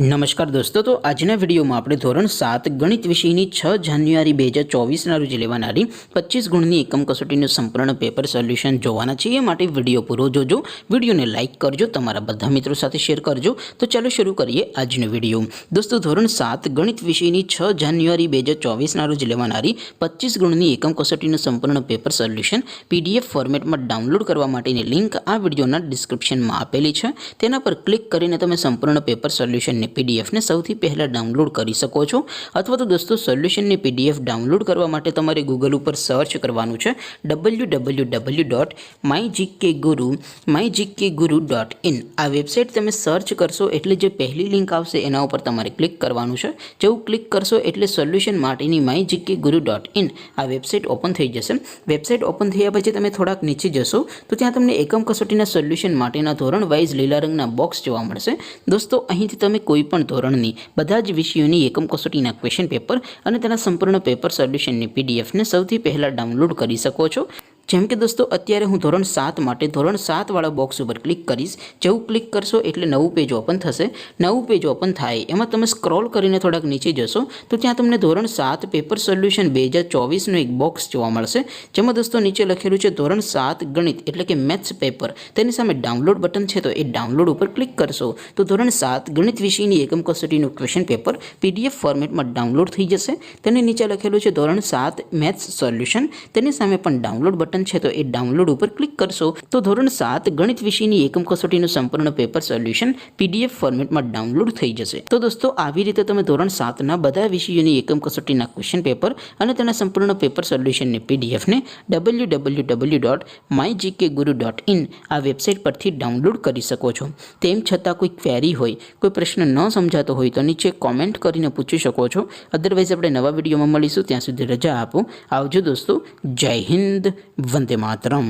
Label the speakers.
Speaker 1: નમસ્કાર દોસ્તો, તો આજના વિડીયોમાં આપણે ધોરણ 7 ગણિત વિષયની 6 જાન્યુઆરી 2024ના રોજ લેવાનારી 25 ગુણની એકમ કસોટીનું સંપૂર્ણ પેપર સોલ્યુશન જોવાના છીએ। એ માટે વિડીયો પૂરો જોજો, વિડીયોને લાઇક કરજો, તમારા બધા મિત્રો સાથે શેર કરજો। તો ચાલો શરૂ કરીએ આજનો વિડીયો। દોસ્તો, ધોરણ 7 ગણિત વિષયની 6 જાન્યુઆરી 2024ના રોજ લેવાનારી 25 ગુણની એકમ કસોટીનું સંપૂર્ણ પેપર સોલ્યુશન PDF ફોર્મેટમાં ડાઉનલોડ કરવા માટેની લિંક આ વિડીયોના ડિસ્ક્રિપ્શનમાં આપેલી છે। તેના પર ક્લિક કરીને તમે સંપૂર્ણ પેપર સોલ્યુશન PDF ने સૌથી પહેલા ડાઉનલોડ કરી શકો છો। અથવા તો દોસ્તો, સોલ્યુશનની PDF ડાઉનલોડ કરવા માટે તમારે ગૂગલ ઉપર સર્ચ કરવાનું છે www.mygkguru.in। આ વેબસાઇટ તમે સર્ચ કરશો એટલે જે પહેલી લિંક આવશે એના ઉપર તમારે ક્લિક કરવાનું છે। જેવું ક્લિક કરશો એટલે સોલ્યુશન માટેની mygkguru.in આ વેબસાઇટ ઓપન થઈ જશે। વેબસાઇટ ઓપન થયા પછી તમે થોડાક નીચે જશો તો ત્યાં તમને એકમ કસોટીના સોલ્યુશન માટેના ધોરણ વાઇઝ લીલા રંગના બોક્સ જોવા મળશે। દોસ્તો, અહીંથી તમે કોઈપણ ધોરણની બધા જ વિષયોની એકમ કસોટીના ક્વેશ્ચન પેપર અને તેના સંપૂર્ણ પેપર સોલ્યુશનની PDF ને સૌથી પહેલા ડાઉનલોડ કરી શકો છો। જેમ કે દોસ્તો, અત્યારે હું ધોરણ 7 માટે ધોરણ 7 વાળા બોક્સ ઉપર ક્લિક કરીશ। જેવું ક્લિક કરશો એટલે નવું પેજ ઓપન થશે। નવું પેજ ઓપન થાય એમાં તમે સ્ક્રોલ કરીને થોડાક નીચે જશો તો ત્યાં તમને ધોરણ 7 પેપર સોલ્યુશન 2024નું એક બોક્સ જોવા મળશે। જેમાં દોસ્તો નીચે લખેલું છે ધોરણ 7 ગણિત એટલે કે મેથ્સ પેપર। તેની સામે ડાઉનલોડ બટન છે, તો એ ડાઉનલોડ ઉપર ક્લિક કરશો તો ધોરણ 7 ગણિત વિષયની એકમ કસોટીનું ક્વેશ્ચન પેપર PDF ફોર્મેટમાં ડાઉનલોડ થઈ જશે। તેની નીચે લખેલું છે ધોરણ 7 મેથ્સ સોલ્યુશન। તેની સામે પણ ડાઉનલોડ બટન છે, તો એ ડાઉનલોડ ઉપર ક્લિક કરશો તો ધોરણ 7 ગણિત વિષયની એકમ કસોટીનું સંપૂર્ણ પેપર સોલ્યુશન PDF ફોર્મેટમાં ડાઉનલોડ થઈ જશે। તો દોસ્તો, આવી રીતે તમે ધોરણ 7ના બધા વિષયોની એકમ કસોટીના ક્વેશ્ચન પેપર અને તેના સંપૂર્ણ પેપર સોલ્યુશનની PDF ને www.mygkguru.in આ વેબસાઇટ પરથી ડાઉનલોડ કરી શકો છો। તેમ છતાં કોઈ ક્વેરી હોય, કોઈ પ્રશ્ન ન સમજાતો હોય તો નીચે કોમેન્ટ કરીને પૂછી શકો છો। અદરવાઇઝ આપણે નવા વિડીયોમાં મળીશું, ત્યાં સુધી રજા આપો। આવજો દોસ્તો, જય હિન્દ, વંદે માતરમ।